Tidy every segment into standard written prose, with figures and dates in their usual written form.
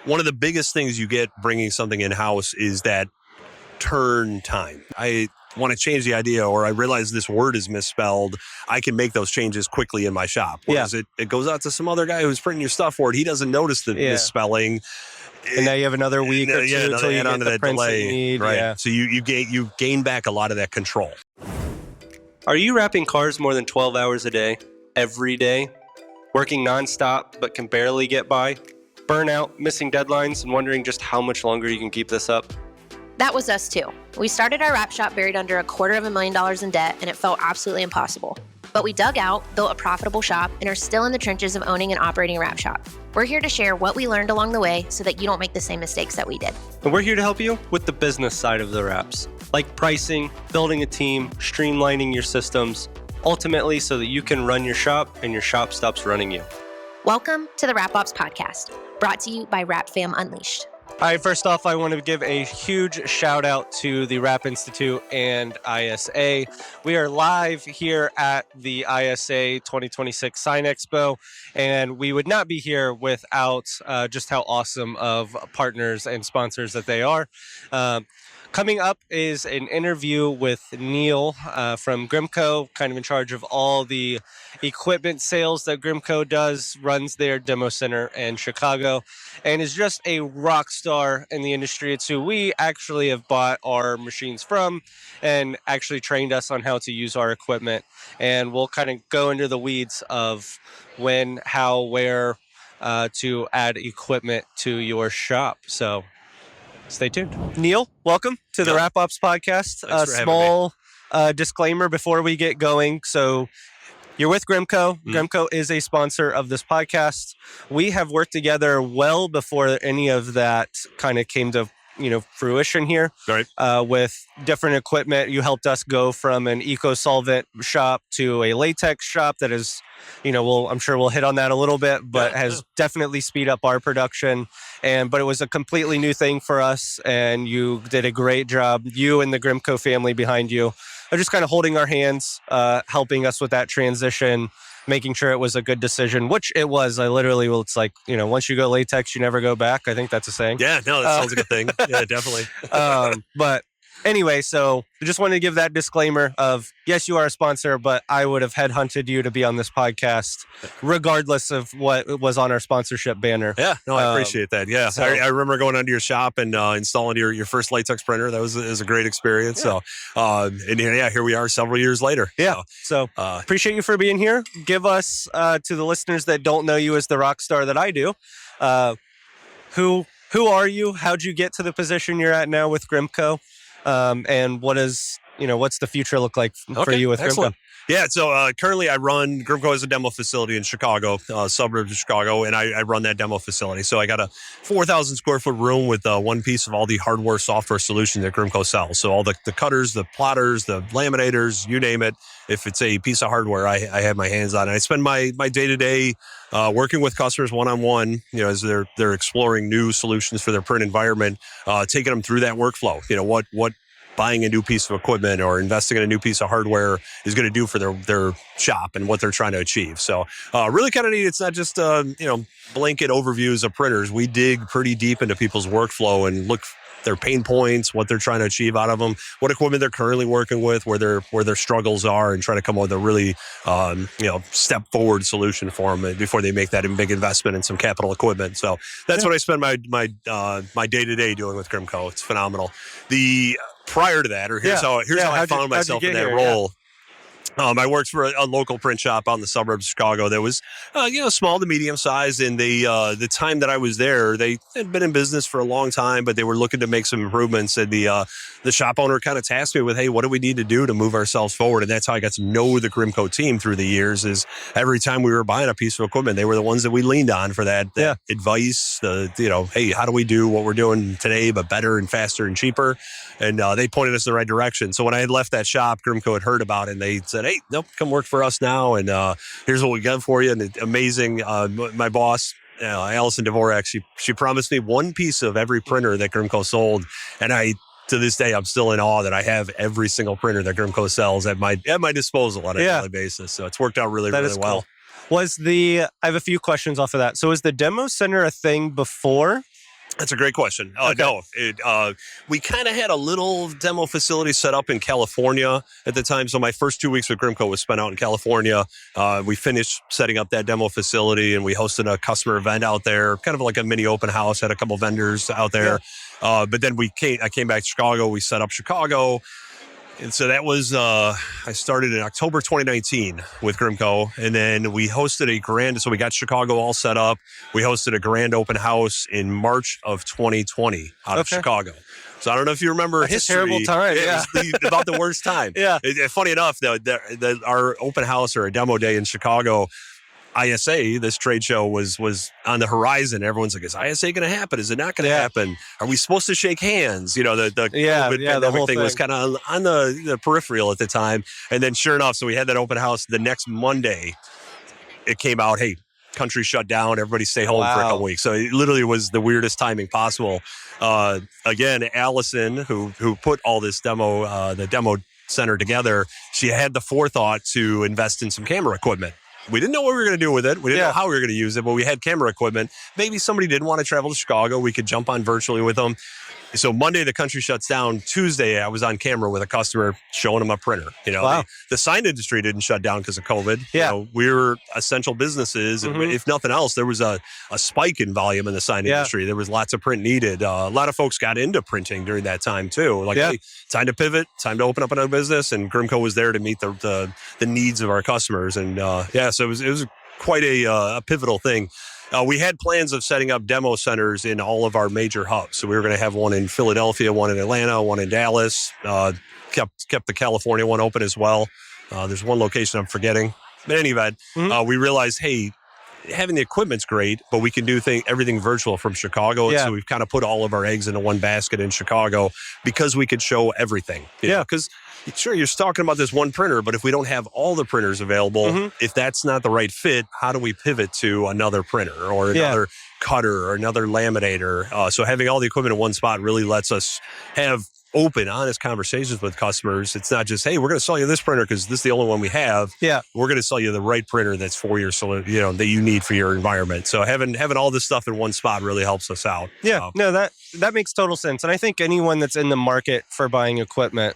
one of the biggest things you get bringing something in-house is that turn time. I want to change the idea, or I realize this word is misspelled. I can make those changes quickly in my shop. Whereas it goes out to some other guy who's printing your stuff for it. He doesn't notice the misspelling. And now you have another week or two until you get the prints that you need. Right. Yeah. So you gain back a lot of that control. Are you wrapping cars more than 12 hours a day, every day? Working nonstop but can barely get by? Burnout, missing deadlines, and wondering just how much longer you can keep this up? That was us too. We started our wrap shop buried under $250,000 in debt, and it felt absolutely impossible. But we dug out, built a profitable shop, and are still in the trenches of owning and operating a wrap shop. We're here to share what we learned along the way so that you don't make the same mistakes that we did. And we're here to help you with the business side of the wraps, like pricing, building a team, streamlining your systems, ultimately so that you can run your shop and your shop stops running you. Welcome to the WrapOps podcast, brought to you by Wrap Fam Unleashed. All right, first off, I want to give a huge shout out to the Wrap Institute and ISA. We are live here at the ISA 2026 Sign Expo, and we would not be here without just how awesome of partners and sponsors that they are. Coming up is an interview with Neil from Grimco, kind of in charge of all the equipment sales that Grimco does, runs their demo center in Chicago, and is just a rock star in the industry. It's who we actually have bought our machines from and actually trained us on how to use our equipment. And we'll kind of go into the weeds of when, how, where to add equipment to your shop. So stay tuned. Neil, welcome to the WrapOps podcast. A small disclaimer before we get going. So you're with Grimco. Grimco is a sponsor of this podcast. We have worked together well before any of that kind of came to fruition here. Right. With different equipment. You helped us go from an eco-solvent shop to a latex shop that is, I'm sure we'll hit on that a little bit, but has definitely speed up our production. But it was a completely new thing for us, and you did a great job. You and the Grimco family behind you are just kind of holding our hands, helping us with that transition, making sure it was a good decision, which it was. It's like, once you go latex, you never go back. I think that's a saying. Yeah, no, that sounds like a thing. Yeah, definitely. But anyway, so I just wanted to give that disclaimer of, yes, you are a sponsor, but I would have headhunted you to be on this podcast regardless of what was on our sponsorship banner. Yeah, no, I appreciate that. Yeah, so, I remember going onto your shop and installing your first latex printer. That was a great experience. Yeah. So, here we are sevell years later. Yeah, so appreciate you for being here. Give us, to the listeners that don't know you as the rock star that I do, who are you? How'd you get to the position you're at now with Grimco? And what's the future look like for you with excellent. Grimco? Yeah, so currently I run Grimco as a demo facility in Chicago, suburbs of Chicago, and I run that demo facility. So I got a 4,000 square foot room with one piece of all the hardware, software solutions that Grimco sells. So all the cutters, the plotters, the laminators, you name it. If it's a piece of hardware, I have my hands on it. I spend my day-to-day working with customers one-on-one, as they're exploring new solutions for their print environment, taking them through that workflow. What buying a new piece of equipment or investing in a new piece of hardware is going to do for their shop and what they're trying to achieve. So really kind of neat. It's not just, blanket overviews of printers. We dig pretty deep into people's workflow and look their pain points, what they're trying to achieve out of them, what equipment they're currently working with, where their struggles are, and try to come up with a really, step forward solution for them before they make that big investment in some capital equipment. So that's what I spend my day-to-day doing with Grimco. It's phenomenal. Prior to that, here's how I found myself in that role. Yeah. I worked for a local print shop out in the suburbs of Chicago that was, small to medium sized. And the time that I was there, they had been in business for a long time, but they were looking to make some improvements. And the shop owner kind of tasked me with, hey, what do we need to do to move ourselves forward? And that's how I got to know the Grimco team through the years. Is every time we were buying a piece of equipment, they were the ones that we leaned on for that advice. Hey, how do we do what we're doing today, but better and faster and cheaper? And they pointed us in the right direction. So when I had left that shop, Grimco had heard about it, and they said, hey, nope, come work for us now. And here's what we got for you. And amazing. My boss, Allison Dvorak, she promised me one piece of every printer that Grimco sold. And to this day, I'm still in awe that I have every single printer that Grimco sells at my disposal on a daily basis. So it's worked out really, really well. Cool. I have a few questions off of that. So was the demo center a thing before That's a great question. Okay. No, we kind of had a little demo facility set up in California at the time. So my first 2 weeks with Grimco was spent out in California. We finished setting up that demo facility, and we hosted a customer event out there, kind of like a mini open house, had a couple vendors out there. But then I came back to Chicago. We set up Chicago. And so that was, I started in October 2019 with Grimco, and then we hosted so we got Chicago all set up. We hosted a grand open house in March of 2020 out of Chicago. So I don't know if you remember That's history. a terrible time. It was about the worst time. Funny enough, though, our open house or a demo day in Chicago, ISA, this trade show was on the horizon. Everyone's like, is ISA going to happen? Is it not going to happen? Are we supposed to shake hands? The COVID pandemic thing was kind of on the peripheral at the time. And then sure enough, so we had that open house the next Monday. It came out, hey, country shut down. Everybody stay home for a couple weeks. So it literally was the weirdest timing possible. Again, Allison, who put all this the demo center together, she had the forethought to invest in some camera equipment. We didn't know what we were going to do with it. We didn't know how we were going to use it, but we had camera equipment. Maybe somebody didn't want to travel to Chicago. We could jump on virtually with them. So Monday, the country shuts down. Tuesday, I was on camera with a customer showing them a printer. The sign industry didn't shut down because of COVID. We were essential businesses. And if nothing else, there was a spike in volume in the sign industry. There was lots of print needed. A lot of folks got into printing during that time too. Hey, time to pivot, time to open up another business. And Grimco was there to meet the needs of our customers. And so it was quite a pivotal thing. We had plans of setting up demo centers in all of our major hubs. So we were going to have one in Philadelphia, one in Atlanta, one in Dallas. Kept the California one open as well. There's one location I'm forgetting. But in any event, we realized, hey, having the equipment's great, but we can do everything virtual from Chicago. And so we've kind of put all of our eggs into one basket in Chicago because we could show everything. Because sure, you're talking about this one printer, but if we don't have all the printers available, if that's not the right fit, how do we pivot to another printer or another cutter or another laminator? So having all the equipment in one spot really lets us have open, honest conversations with customers. It's not just, hey, we're going to sell you this printer because this is the only one we have. We're going to sell you the right printer that's for your solution, that you need for your environment. So having all this stuff in one spot really helps us out. That makes total sense. And I think anyone that's in the market for buying equipment,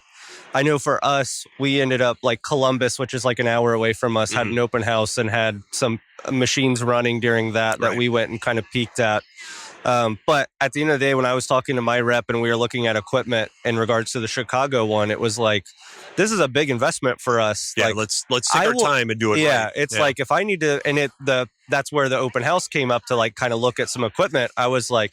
I know for us, we ended up like Columbus, which is like an hour away from us, had an open house and had some machines running during that we went and kind of peeked at. But at the end of the day, when I was talking to my rep and we were looking at equipment in regards to the Chicago one, it was like, this is a big investment for us. Yeah, let's take our time and do it right. It's like if I need to, and that's where the open house came up to like kind of look at some equipment. I was like,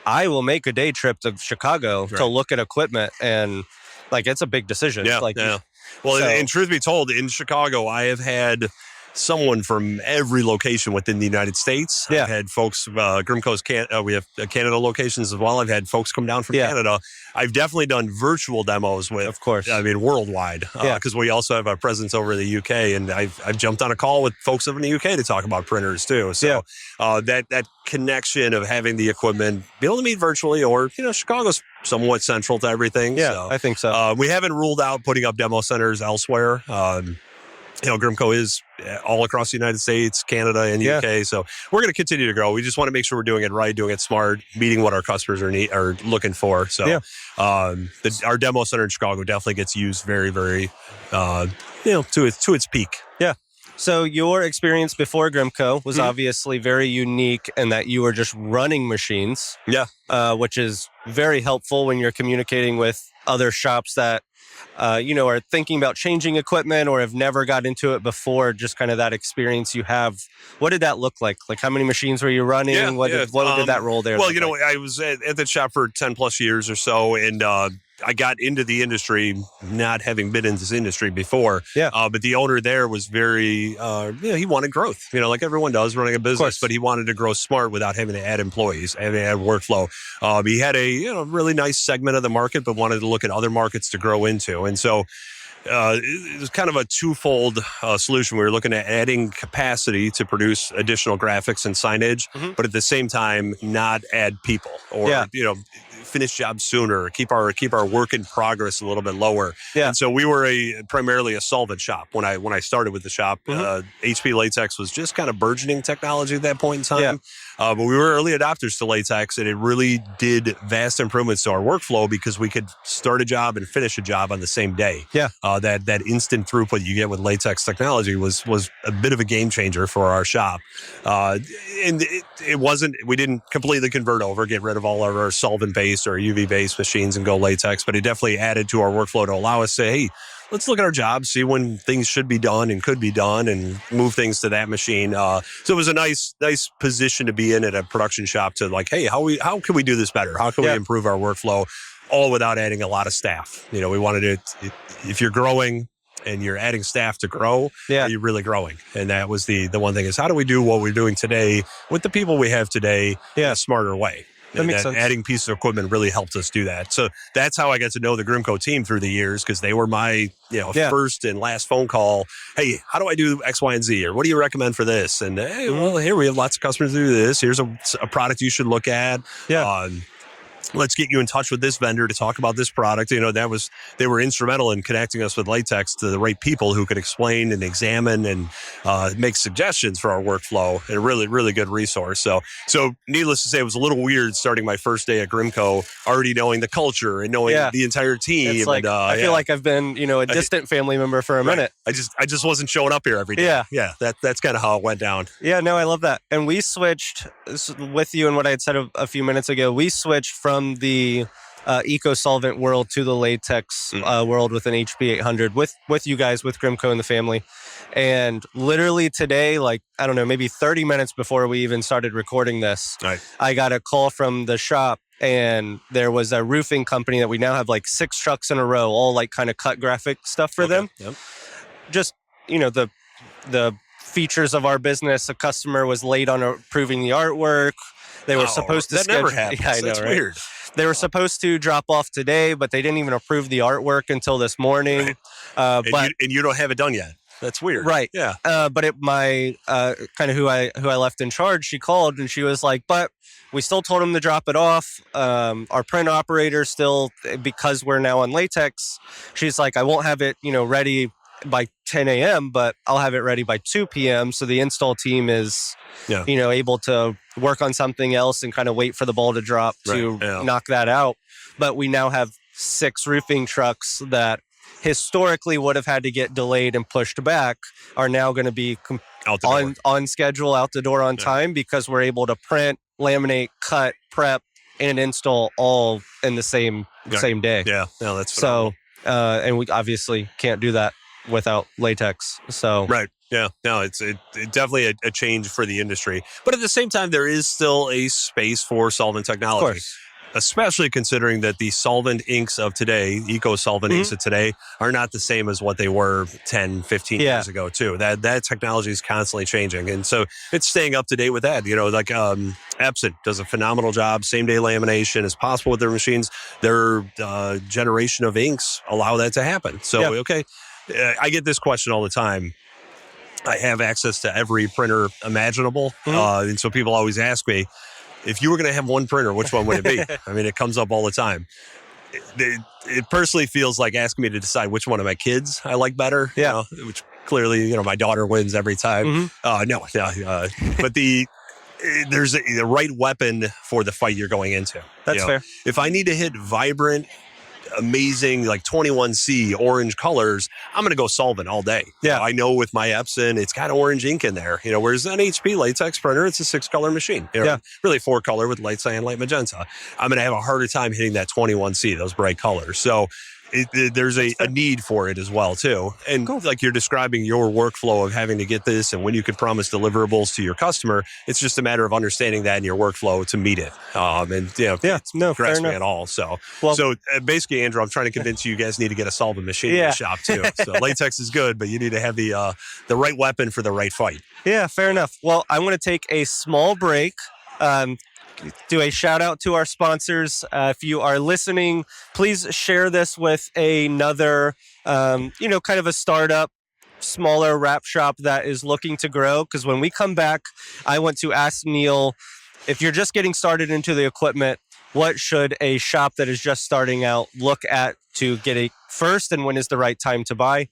I will make a day trip to Chicago to look at equipment, and like it's a big decision. Well, and truth be told, in Chicago, I have had someone from every location within the United States. I've had folks, Grimco's we have Canada locations as well. I've had folks come down from Canada. I've definitely done virtual demos with, of course, worldwide, because we also have a presence over in the UK, and I've jumped on a call with folks over in the UK to talk about printers too. So that connection of having the equipment, be able to meet virtually, or Chicago's somewhat central to everything. I think so. We haven't ruled out putting up demo centers elsewhere. Grimco is all across the United States, Canada, and the UK. So we're going to continue to grow. We just want to make sure we're doing it right, doing it smart, meeting what our customers are looking for. So our demo center in Chicago definitely gets used very, very, to its peak. Yeah. So your experience before Grimco was obviously very unique in that you were just running machines. Which is very helpful when you're communicating with other shops that are thinking about changing equipment or have never got into it before. Just kind of that experience you have. What did that look like? Like how many machines were you running? What did that role there? Well, I was at the shop for 10 plus years or so, and I got into the industry not having been in this industry before. But the owner there was very, he wanted growth, like everyone does running a business, but he wanted to grow smart without having to add employees, having to add workflow. He had a, really nice segment of the market, but wanted to look at other markets to grow into. And so it was kind of a twofold solution. We were looking at adding capacity to produce additional graphics and signage, but at the same time, not add people or, finish jobs sooner, keep our work in progress a little bit lower. Yeah. And so we were primarily a solvent shop when I started with the shop. HP Latex was just kind of burgeoning technology at that point in time. But we were early adopters to latex, and it really did vast improvements to our workflow because we could start a job and finish a job on the same day. That instant throughput you get with latex technology was a bit of a game changer for our shop. And it wasn't, we didn't completely convert over, get rid of all of our solvent-based or UV-based machines and go latex, but it definitely added to our workflow to allow us to say, hey, let's look at our jobs, see when things should be done and could be done, and move things to that machine. So it was a nice position to be in at a production shop to like, hey, how can we do this better? How can we improve our workflow, all without adding a lot of staff? You know, we wanted it. If you're growing and you're adding staff to grow, are you really growing? And that was the one thing is, how do we do what we're doing today with the people we have today in a smarter way? That makes sense. Adding pieces of equipment really helped us do that. So that's how I got to know the Grimco team through the years, because they were my first and last phone call. Hey, how do I do X, Y, and Z? Or what do you recommend for this? And hey, well, here we have lots of customers who do this. Here's a product you should look at. Let's get you in touch with this vendor to talk about this product. You know, they were instrumental in connecting us with latex to the right people who could explain and examine and make suggestions for our workflow. And a really, really good resource. So needless to say, it was a little weird starting my first day at Grimco, already knowing the culture and knowing the entire team. It's like, I feel like I've been, a distant family member for a minute. I just wasn't showing up here every day. That's kind of how it went down. Yeah, no, I love that. And we switched with you, and what I had said a few minutes ago, we switched from the eco-solvent world to the latex world with an HP 800 with you guys, with Grimco and the family. And literally today, like, I don't know, maybe 30 minutes before we even started recording this, I got a call from the shop, and there was a roofing company that we now have like 6 trucks in a row, all like kind of cut graphic stuff for them. Just, the features of our business. A customer was late on approving the artwork. They were supposed to that schedule. never happens. Yeah, I know, That's right? weird. They were supposed to drop off today, but they didn't even approve the artwork until this morning. And you don't have it done yet. That's weird. Right. Yeah. But my kind of who I left in charge, she called and she was like, but we still told them to drop it off. Our print operator still, because we're now on latex, she's like, I won't have it, ready by 10 a.m., but I'll have it ready by 2 p.m. So the install team is, able to work on something else and kind of wait for the ball to drop to knock that out. But we now have 6 roofing trucks that historically would have had to get delayed and pushed back, are now going to be on schedule, out the door on time, because we're able to print, laminate, cut, prep, and install all in the same day. Yeah, no, that's phenomenal. So, and we obviously can't do that without latex. So Yeah, no, it's definitely a change for the industry. But at the same time, there is still a space for solvent technology. Of course. Especially considering that the solvent inks of today, eco-solvent inks of today, are not the same as what they were 10, 15 years ago, too. That technology is constantly changing. And so it's staying up to date with that. Like Epson does a phenomenal job. Same-day lamination is possible with their machines. Their generation of inks allow that to happen. So, I get this question all the time. I have access to every printer imaginable. And so people always ask me, if you were going to have one printer, which one would it be? I mean, it comes up all the time. It personally feels like asking me to decide which one of my kids I like better. Which clearly, my daughter wins every time. But there's the right weapon for the fight you're going into. That's fair. If I need to hit vibrant, amazing, like 21C orange colors, I'm going to go solvent all day. I know with my Epson, it's got orange ink in there. Whereas an HP latex printer, it's a 6-color machine. Really 4-color with light cyan, light magenta. I'm going to have a harder time hitting that 21C, those bright colors. So there's a need for it as well, too. And like you're describing your workflow of having to get this and when you could promise deliverables to your customer, it's just a matter of understanding that in your workflow to meet it. No, grasp me at all. So basically, Andrew, I'm trying to convince you guys need to get a solvent machine in the shop, too. So latex is good, but you need to have the right weapon for the right fight. Yeah, fair enough. Well, I want to take a small break. Do a shout out to our sponsors. If you are listening, please share this with another, kind of a startup, smaller wrap shop that is looking to grow. Because when we come back, I want to ask Neil if you're just getting started into the equipment, what should a shop that is just starting out look at to get it first, and when is the right time to buy?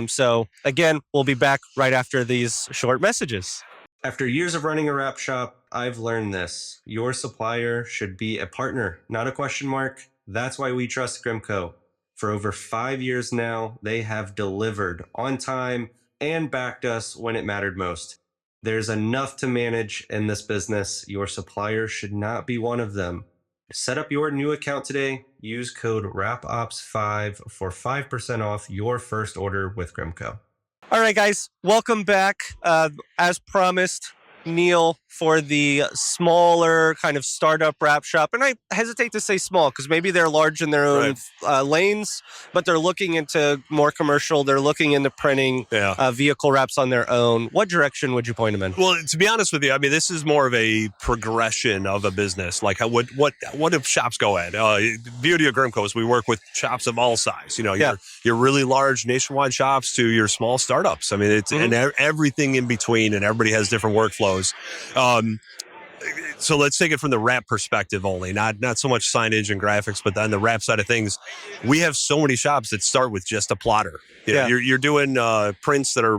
So again, we'll be back right after these short messages. After years of running a wrap shop, I've learned this. Your supplier should be a partner, not a question mark. That's why we trust Grimco. For over 5 years now, they have delivered on time and backed us when it mattered most. There's enough to manage in this business. Your supplier should not be one of them. Set up your new account today. Use code WrapOps5 for 5% off your first order with Grimco. All right, guys, welcome back. As promised, Neil, for the smaller kind of startup wrap shop. And I hesitate to say small because maybe they're large in their own lanes, but they're looking into more commercial. They're looking into printing vehicle wraps on their own. What direction would you point them in? Well, to be honest with you, I mean, this is more of a progression of a business. Like, what do shops go at? The beauty of Grimco is we work with shops of all size. You know, your really large nationwide shops to your small startups. I mean, it's and everything in between, and everybody has different workflows. So let's take it from the wrap perspective only, not so much signage and graphics, but on the wrap side of things, we have so many shops that start with just a plotter. You're doing prints that are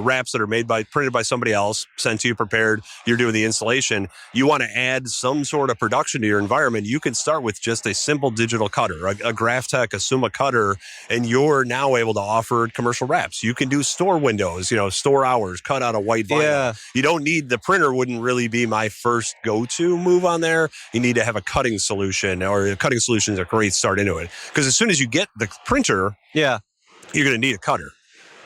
wraps that are printed by somebody else, sent to you prepared. You're doing the installation. You want to add some sort of production to your environment. You can start with just a simple digital cutter, a Graphtec, a Summa cutter, and you're now able to offer commercial wraps. You can do store windows, store hours, cut out a white vinyl. Yeah. You don't need, the printer wouldn't really be my first go-to move on there. You need to have a cutting solution, or cutting solutions are a great start into it. Because as soon as you get the printer, you're going to need a cutter.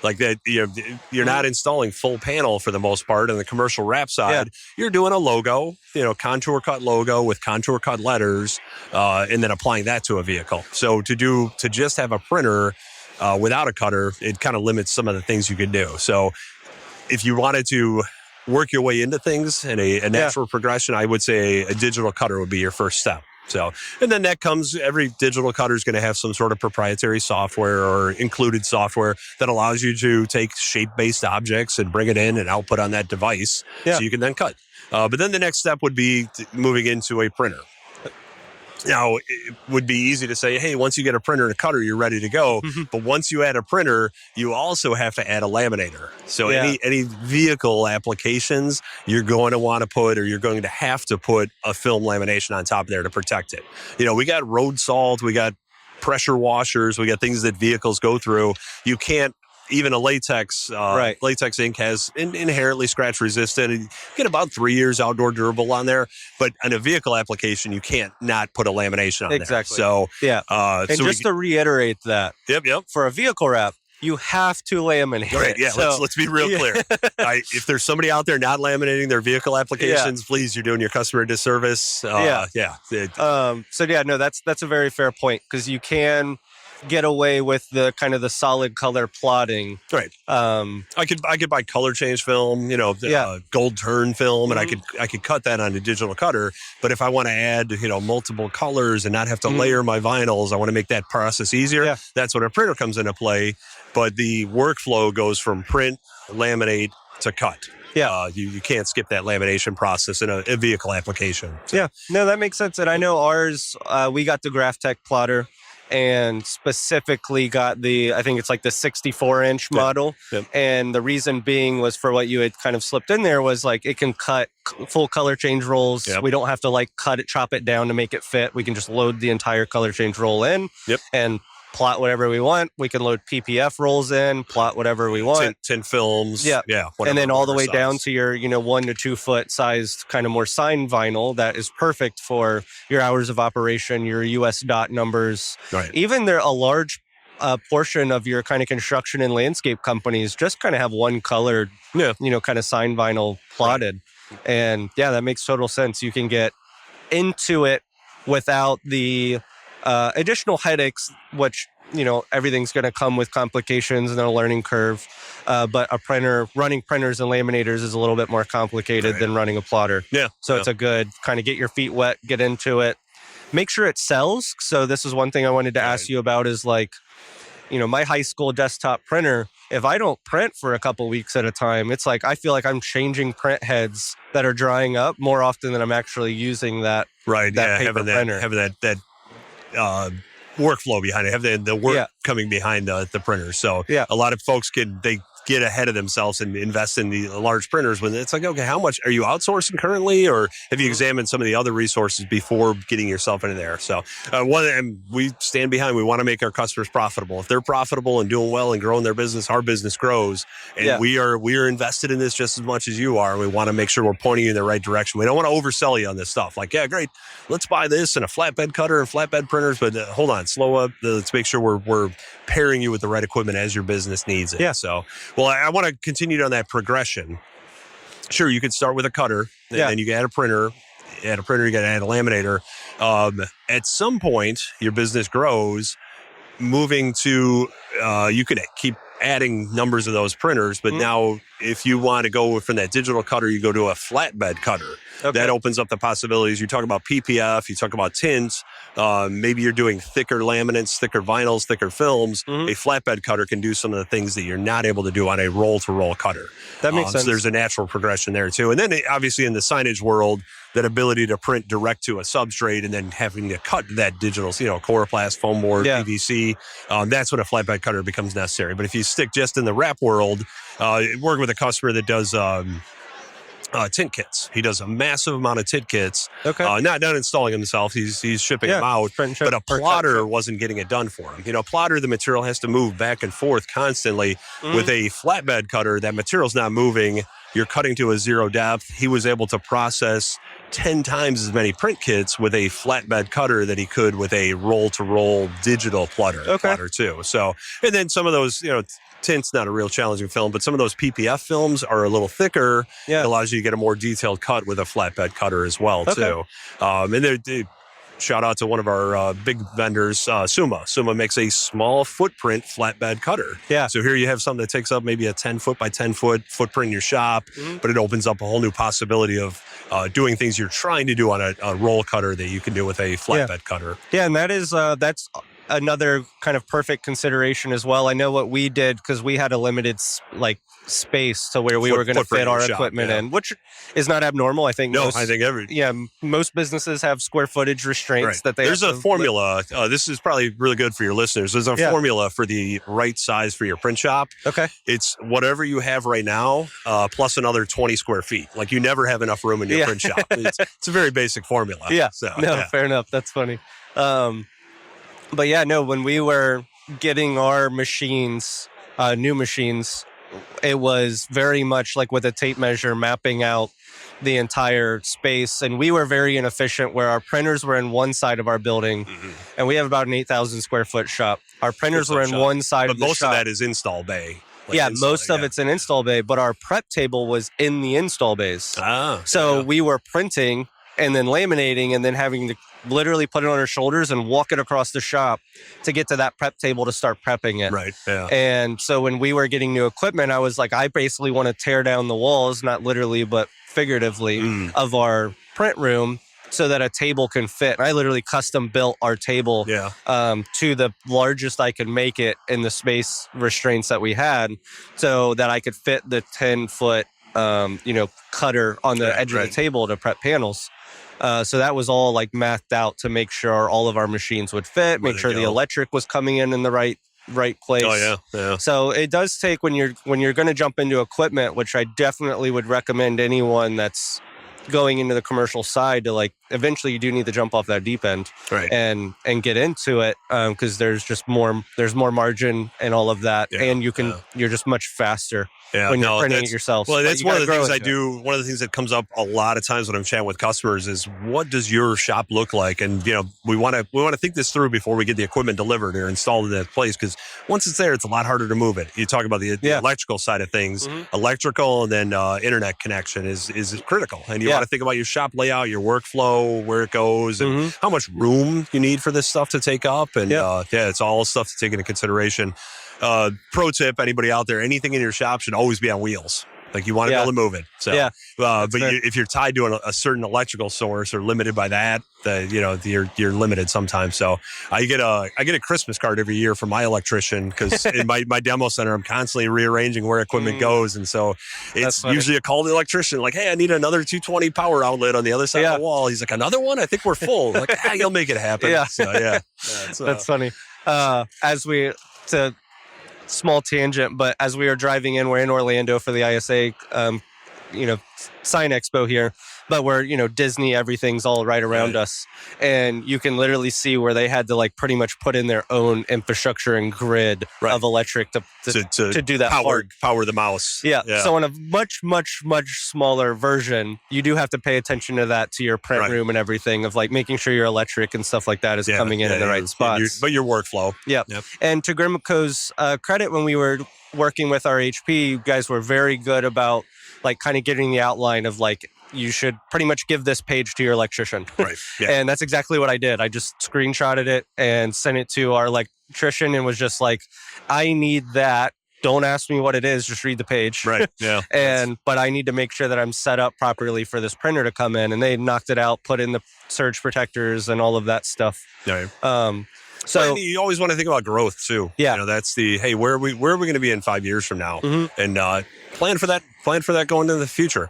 Like that, you're not installing full panel for the most part. On the commercial wrap side, you're doing a logo, contour cut logo with contour cut letters, and then applying that to a vehicle. So to just have a printer without a cutter, it kind of limits some of the things you can do. So if you wanted to work your way into things in a natural progression, I would say a digital cutter would be your first step. So, and then that comes, every digital cutter is going to have some sort of proprietary software or included software that allows you to take shape-based objects and bring it in and output on that device so you can then cut. But then the next step would be moving into a printer. Now, it would be easy to say, hey, once you get a printer and a cutter, you're ready to go. But once you add a printer, you also have to add a laminator. So any vehicle applications, you're going to want to put, or you're going to have to put a film lamination on top of there to protect it. We got road salt, we got pressure washers, we got things that vehicles go through. You can't, even a latex ink has inherently scratch resistant. You get about 3 years outdoor durable on there, but in a vehicle application, you can't not put a lamination on there. Exactly. So and just to reiterate that, for a vehicle wrap, you have to laminate. Right. Yeah. So, let's be real clear. If there's somebody out there not laminating their vehicle applications, please, you're doing your customer a disservice. So that's a very fair point, because you can get away with the kind of the solid color plotting. Right. I could buy color change film, gold turn film, and I could cut that on a digital cutter. But if I want to add, multiple colors and not have to layer my vinyls, I want to make that process easier. That's when a printer comes into play. But the workflow goes from print, laminate to cut. You can't skip that lamination process in a vehicle application. So. No, that makes sense. And I know ours, we got the Graphtec plotter, and specifically got I think it's like the 64-inch model. And the reason being was for what you had kind of slipped in there was like it can cut full color change rolls. We don't have to chop it down to make it fit. We can just load the entire color change roll in and plot whatever we want. We can load PPF rolls in, plot whatever we want. Tin films. And then all the way down to your 1 to 2 foot sized kind of more sign vinyl that is perfect for your hours of operation, your US dot numbers. Right. Even a large portion of your kind of construction and landscape companies just kind of have one colored, kind of sign vinyl plotted. Right. And that makes total sense. You can get into it without the additional headaches, which, everything's going to come with complications and a learning curve. But running printers and laminators is a little bit more complicated than running a plotter. So it's a good kind of get your feet wet, get into it, make sure it sells. So this is one thing I wanted to ask you about is my high school desktop printer, if I don't print for a couple weeks at a time, it's like I feel like I'm changing print heads that are drying up more often than I'm actually using that Right. that Yeah. paper printer. Having that workflow behind it, have the work coming behind the printer. So a lot of folks they get ahead of themselves and invest in the large printers when it's like, okay, how much are you outsourcing currently, or have you examined some of the other resources before getting yourself into there? So and we stand behind, we want to make our customers profitable. If they're profitable and doing well and growing their business, our business grows, and we are invested in this just as much as you are. We want to make sure we're pointing you in the right direction. We don't want to oversell you on this stuff. Like, yeah, great, let's buy this and a flatbed cutter and flatbed printers, but hold on, slow up. Let's make sure we're pairing you with the right equipment as your business needs it. Yeah. So, well, I want to continue on that progression. Sure, you could start with a cutter, and then you can add a printer. You got to add a laminator. At some point, your business grows, moving to you could keep adding numbers of those printers, but now if you want to go from that digital cutter, you go to a flatbed cutter. Okay. That opens up the possibilities. You talk about PPF, you talk about tints, maybe you're doing thicker laminates, thicker vinyls, thicker films. A flatbed cutter can do some of the things that you're not able to do on a roll-to-roll cutter. That makes sense. So there's a natural progression there too. And then obviously in the signage world, that ability to print direct to a substrate and then having to cut that digital, coroplast, foam board, PVC, that's when a flatbed cutter becomes necessary. But if you stick just in the wrap world, working with a customer that does tint kits. He does a massive amount of tint kits. Okay. Not installing himself. He's shipping them out. But a plotter wasn't getting it done for him. Plotter, the material has to move back and forth constantly. With a flatbed cutter, that material's not moving. You're cutting to a zero depth. He was able to process 10 times as many print kits with a flatbed cutter that he could with a roll-to-roll digital plotter too. So, and then some of those, tint's not a real challenging film, but some of those PPF films are a little thicker. Yeah. It allows you to get a more detailed cut with a flatbed cutter as well too. And they shout out to one of our big vendors, Suma. Suma makes a small footprint flatbed cutter. Yeah. So here you have something that takes up maybe a 10 foot by 10 foot footprint in your shop, but it opens up a whole new possibility of doing things you're trying to do on a roll cutter that you can do with a flatbed cutter. Yeah, and that's another kind of perfect consideration as well. I know what we did because we had a limited space to where we were going to fit our equipment in, which is not abnormal. I think most businesses have square footage restraints that they. There's a formula. This is probably really good for your listeners. There's a formula for the right size for your print shop. Okay, it's whatever you have right now plus another 20 square feet. Like you never have enough room in your print shop. It's a very basic formula. Yeah. So, fair enough. That's funny. But when we were getting our machines, new machines, it was very much like with a tape measure mapping out the entire space. And we were very inefficient where our printers were in one side of our building and we have about an 8,000 square foot shop. Our printers were in one side of the shop. But most of that is install bay. Most of it's an install bay, but our prep table was in the install bays. We were printing and then laminating and then having to literally put it on our shoulders and walk it across the shop to get to that prep table to start prepping it. Right. Yeah. And so when we were getting new equipment, I was like, I basically want to tear down the walls, not literally, but figuratively, of our print room so that a table can fit. And I literally custom built our table to the largest I could make it in the space restraints that we had so that I could fit the 10-foot, cutter on the edge of the table to prep panels. So that was all mathed out to make sure all of our machines would fit, make sure the electric was coming in the right place. Oh yeah. So it does take when you're going to jump into equipment, which I definitely would recommend anyone that's going into the commercial side to eventually you do need to jump off that deep end and get into it because there's more margin and all of that, and you're just much faster. When you're printing it yourself. Well, that's one of the things I do. One of the things that comes up a lot of times when I'm chatting with customers is, what does your shop look like? And we want to think this through before we get the equipment delivered or installed in that place, because once it's there, it's a lot harder to move it. You talk about the electrical side of things. Electrical and then internet connection is critical, and you want to think about your shop layout, your workflow, where it goes, and how much room you need for this stuff to take up. And it's all stuff to take into consideration. Pro tip, anybody out there, anything in your shop should always be on wheels. Like you want to be able to move it. So, Yeah. but if you're tied to a certain electrical source or limited by that, you're limited sometimes. So I get a Christmas card every year from my electrician because in my demo center, I'm constantly rearranging where equipment goes. And so it's usually a call to the electrician like, hey, I need another 220 power outlet on the other side of the wall. He's like, another one? I think we're full. Like, you'll make it happen. Yeah. So, That's funny. Small tangent, but as we are driving in, we're in Orlando for the ISA, Sign Expo here, but we're, Disney, everything's all right around us. And you can literally see where they had to like pretty much put in their own infrastructure and grid of electric to do that power the mouse. Yeah. So in a much, much, much smaller version, you do have to pay attention to that, to your print room and everything, of like making sure your electric and stuff like that is coming in the right spots. But your workflow. Yeah. Yep. And to Grimco's credit, when we were working with our HP, you guys were very good about like kind of getting the outline of like, you should pretty much give this page to your electrician. Right. Yeah. And that's exactly what I did. I just screenshotted it and sent it to our electrician and was just like, I need that. Don't ask me what it is. Just read the page. Right. Yeah. But I need to make sure that I'm set up properly for this printer to come in. And they knocked it out, put in the surge protectors and all of that stuff. Yeah. So you always want to think about growth too. Yeah. That's where are we going to be in 5 years from now? Mm-hmm. And plan for that going into the future.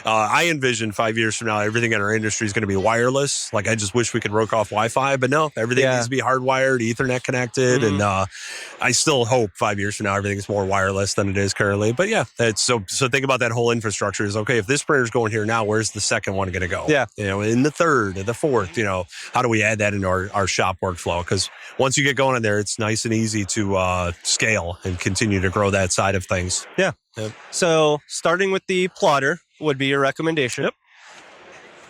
I envision 5 years from now, everything in our industry is going to be wireless. Like I just wish we could rope off Wi-Fi, but no, everything needs to be hardwired, Ethernet connected. Mm-hmm. And I still hope 5 years from now, everything's more wireless than it is currently. But yeah, so think about that whole infrastructure is okay. If this printer's going here now, where's the second one going to go? Yeah. In the third, the fourth, how do we add that into our shop workflow? Because once you get going in there, it's nice and easy to scale and continue to grow that side of things. Yeah. Yep. So starting with the plotter would be your recommendation. Yep.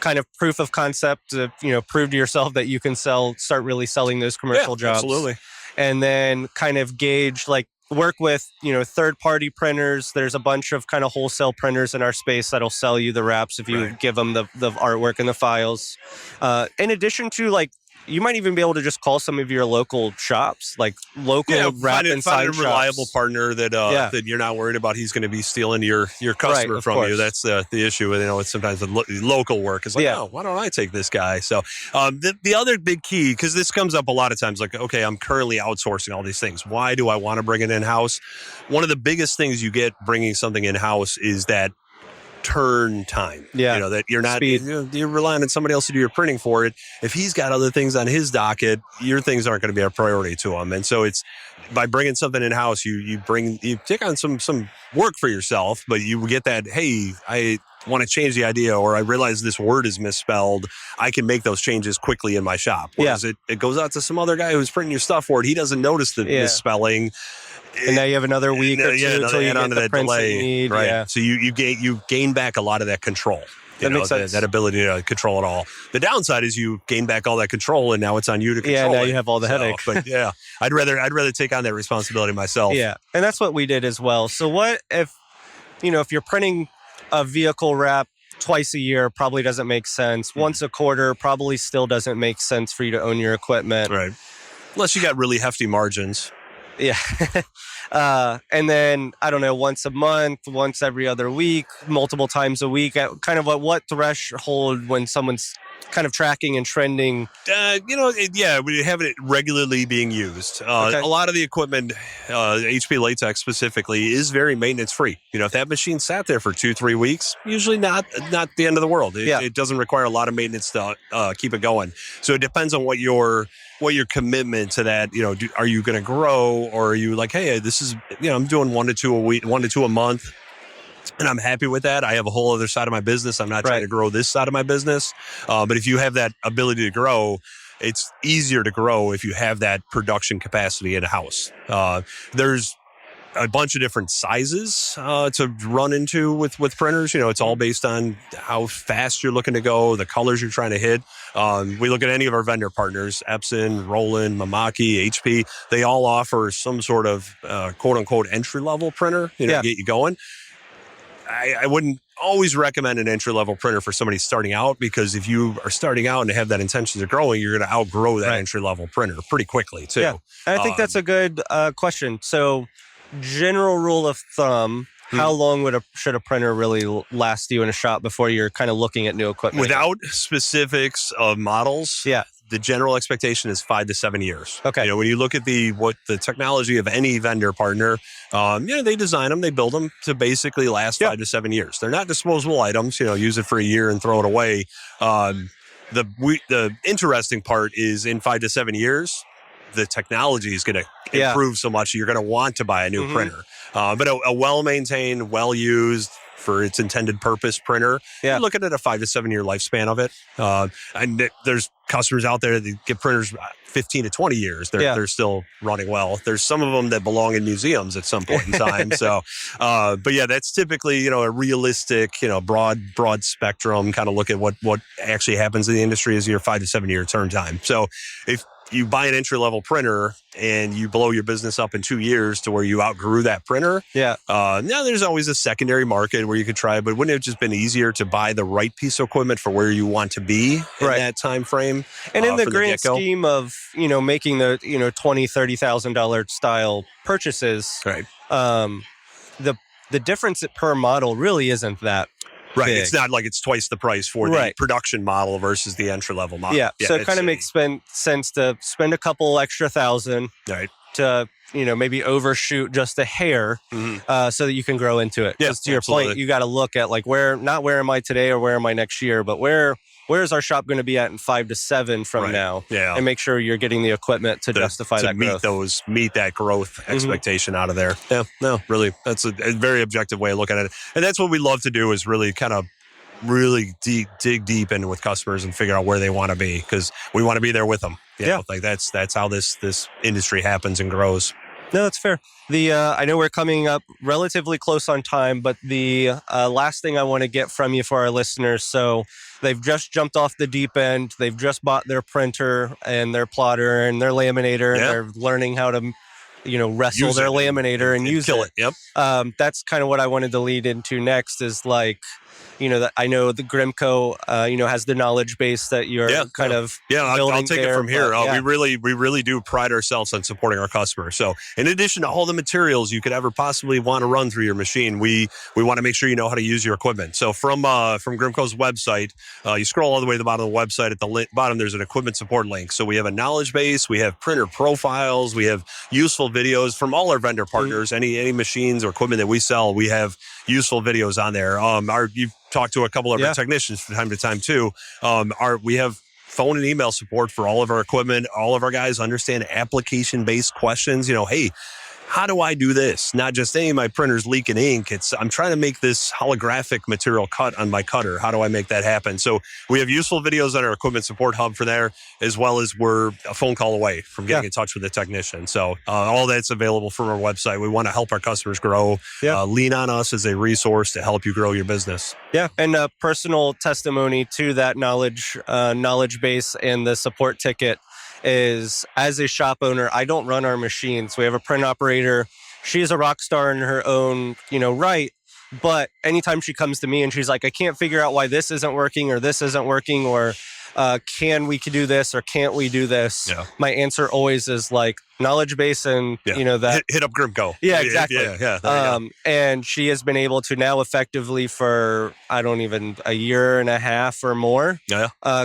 Kind of proof of concept to, prove to yourself that you can start really selling those commercial jobs. Absolutely. And then kind of gauge, work with, third-party printers. There's a bunch of kind of wholesale printers in our space that'll sell you the wraps if you give them the artwork and the files. In addition to you might even be able to just call some of your local shops, local wrap and sign shops. Find a reliable partner that you're not worried about he's going to be stealing your customer from you. That's the issue. It's sometimes the local work is why don't I take this guy? So the other big key, because this comes up a lot of times, okay, I'm currently outsourcing all these things. Why do I want to bring it in-house? One of the biggest things you get bringing something in-house is that turn time. That you're not you're relying on somebody else to do your printing for it. If he's got other things on his docket, your things aren't going to be a priority to him. And so it's by bringing something in house, you take on some work for yourself, but you get that, hey, I want to change the idea, or I realize this word is misspelled. I can make those changes quickly in my shop. Whereas it goes out to some other guy who's printing your stuff for it. He doesn't notice the misspelling. And now you have another week or two until you get the prints that you need. Right. Yeah. So you gain back a lot of that control. That makes sense. That ability to control it all. The downside is you gain back all that control, and now it's on you to control it. Yeah, now you have all the headache. But yeah, I'd rather take on that responsibility myself. Yeah, and that's what we did as well. So what if you're printing a vehicle wrap twice a year, probably doesn't make sense. Once a quarter probably still doesn't make sense for you to own your equipment. Right. Unless you got really hefty margins. Yeah. And then, I don't know, once a month, once every other week, multiple times a week, kind of what threshold when someone's kind of tracking and trending? We have it regularly being used. A lot of the equipment, HP Latex specifically, is very maintenance free. If that machine sat there for 2-3 weeks, usually not the end of the world. It doesn't require a lot of maintenance to keep it going. So it depends on what your commitment to that, are you going to grow, or are you like, hey, this is, I'm doing 1 to 2 a week, 1 to 2 a month, and I'm happy with that. I have a whole other side of my business. I'm not trying to grow this side of my business. But if you have that ability to grow, it's easier to grow if you have that production capacity in a house. There's a bunch of different sizes to run into with printers. It's all based on how fast you're looking to go, the colors you're trying to hit. We look at any of our vendor partners, Epson, Roland, Mamaki, HP. They all offer some sort of quote unquote entry level printer, to get you going. I wouldn't always recommend an entry level printer for somebody starting out, because if you are starting out and have that intention of growing, you're going to outgrow that entry level printer pretty quickly too. Yeah. And I think that's a good question. So, general rule of thumb, how long should a printer really last you in a shop before you're kind of looking at new equipment? Without specifics of models, Yeah. the general expectation is 5 to 7 years. Okay. When you look at what the technology of any vendor partner, they design them, they build them to basically last 5 to 7 years. They're not disposable items. Use it for a year and throw it away. The interesting part is in 5 to 7 years, the technology is going to improve so much you're going to want to buy a new printer. But a well-maintained, well-used, for its intended purpose printer, you're looking at a 5 to 7 year lifespan of it. And there's customers out there that get printers 15 to 20 years. They're still running well. There's some of them that belong in museums at some point in time. So, but yeah, that's typically, a realistic, broad spectrum kind of look at what actually happens in the industry is your 5 to 7 year turn time. So if you buy an entry-level printer and you blow your business up in 2 years to where you outgrew that printer. Now there's always a secondary market where you could try, but wouldn't it have just been easier to buy the right piece of equipment for where you want to be in that time frame? And in the grand scheme of, making the, $20,000, $30,000 style purchases, the difference per model really isn't that Right. big. It's not like it's twice the price for the production model versus the entry-level model. Yeah. So it kind of makes sense to spend a couple extra thousand to, maybe overshoot just a hair so that you can grow into it. Because to your point, you got to look at like where am I today or where am I next year, but where is our shop going to be at in 5 to 7 from now? Yeah. And make sure you're getting the equipment to justify that growth. Meet that growth expectation out of there. Yeah, no, really. That's a very objective way of looking at it. And that's what we love to do is really kind of dig deep in with customers and figure out where they want to be because we want to be there with them. Like that's how this industry happens and grows. No, that's fair. I know we're coming up relatively close on time, but the last thing I want to get from you for our listeners. So they've just jumped off the deep end. They've just bought their printer and their plotter and their laminator, and they're learning how to, wrestle their laminator and use it. Yep. That's kind of what I wanted to lead into next is like, that I know the Grimco, has the knowledge base that you're kind of building. I'll take it from here. We really do pride ourselves on supporting our customers. So in addition to all the materials you could ever possibly want to run through your machine, we want to make sure you know how to use your equipment. So from Grimco's website, you scroll all the way to the bottom of the website. At the bottom, there's an equipment support link. So we have a knowledge base, we have printer profiles, we have useful videos from all our vendor partners. Any machines or equipment that we sell, we have useful videos on there. You've talked to a couple of our technicians from time to time too. We have phone and email support for all of our equipment. All of our guys understand application-based questions. Hey, how do I do this? Not just, hey, my printer's leaking ink. I'm trying to make this holographic material cut on my cutter. How do I make that happen? So we have useful videos on our equipment support hub for there, as well as we're a phone call away from getting in touch with a technician. So all that's available from our website. We want to help our customers grow. Lean on us as a resource to help you grow your business. Yeah, and a personal testimony to that knowledge base and the support ticket is as a shop owner, I don't run our machines. We have a print operator. She's a rock star in her own, right. But anytime she comes to me and she's like, I can't figure out why this isn't working or this isn't working or can we do this or can't we do this? My answer always is like knowledge base and, that. Hit up Grimco. Yeah, exactly. And she has been able to now effectively for, a year and a half or more,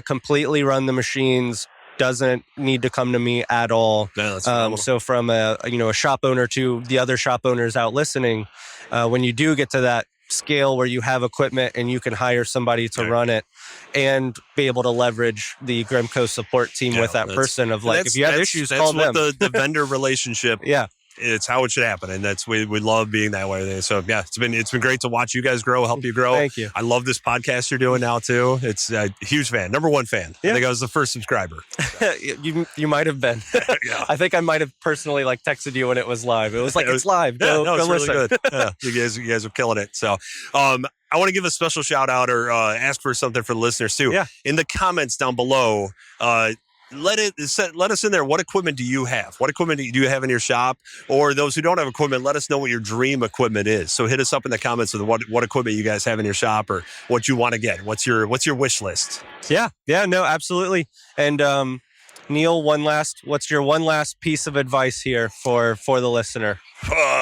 completely run the machines. Doesn't need to come to me at all. So from a shop owner to the other shop owners out listening, when you do get to that scale where you have equipment and you can hire somebody to run it and be able to leverage the Grimco support team with that person of like, if you have issues, call them. That's the vendor relationship. It's how it should happen, and that's we love being that way. So it's been great to watch you guys grow, help you grow. Thank you. I love this podcast you're doing now too. It's a huge fan, number one fan. I think I was the first subscriber. You might have been. I think I might have personally texted you when it was live. It was like it's live. Go listen. Really good. You guys are killing it. So I want to give a special shout out or ask for something for the listeners too. In the comments down below. Let us in there. What equipment do you have? What equipment do you have in your shop? Or those who don't have equipment, let us know what your dream equipment is. So hit us up in the comments with what equipment you guys have in your shop or what you want to get. What's your wish list? Yeah, no, absolutely. And Neil, what's your one last piece of advice here for the listener?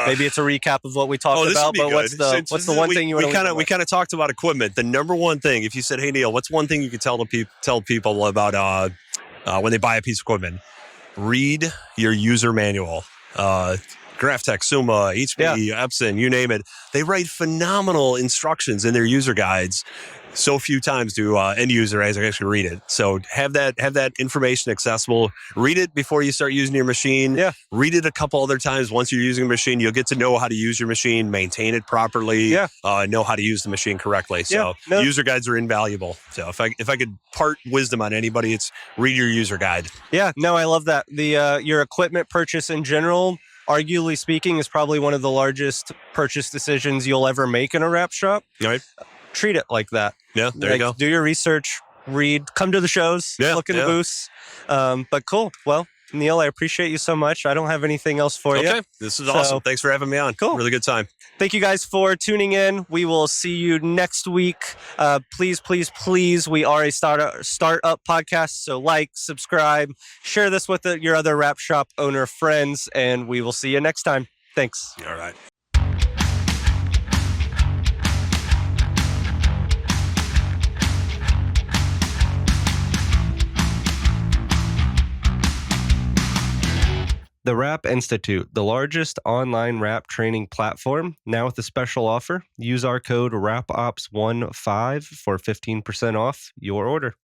Maybe it's a recap of what we talked about, but what's the one thing you want to we kind of talked about equipment. The number one thing, if you said, "Hey Neil, what's one thing you could tell people about when they buy a piece of equipment?" Read your user manual. Graphtec, Suma, HP, Epson, you name it. They write phenomenal instructions in their user guides. So few times do end user actually read it. So have that information accessible. Read it before you start using your machine. Yeah. Read it a couple other times. Once you're using a machine, you'll get to know how to use your machine, maintain it properly, know how to use the machine correctly. So user guides are invaluable. So if I could part wisdom on anybody, it's read your user guide. Yeah, no, I love that. The your equipment purchase in general, arguably speaking, is probably one of the largest purchase decisions you'll ever make in a wrap shop. Right. Treat it like that. Yeah, there you go. Do your research, read, come to the shows, look in the booths. But cool. Well, Neil, I appreciate you so much. I don't have anything else for you. Okay, this is awesome. Thanks for having me on. Cool. Really good time. Thank you guys for tuning in. We will see you next week. Please, we are a startup podcast, so like, subscribe, share this with your other wrap shop owner friends, and we will see you next time. Thanks. All right. The Wrap Institute, the largest online wrap training platform, now with a special offer. Use our code WrapOps15 for 15% off your order.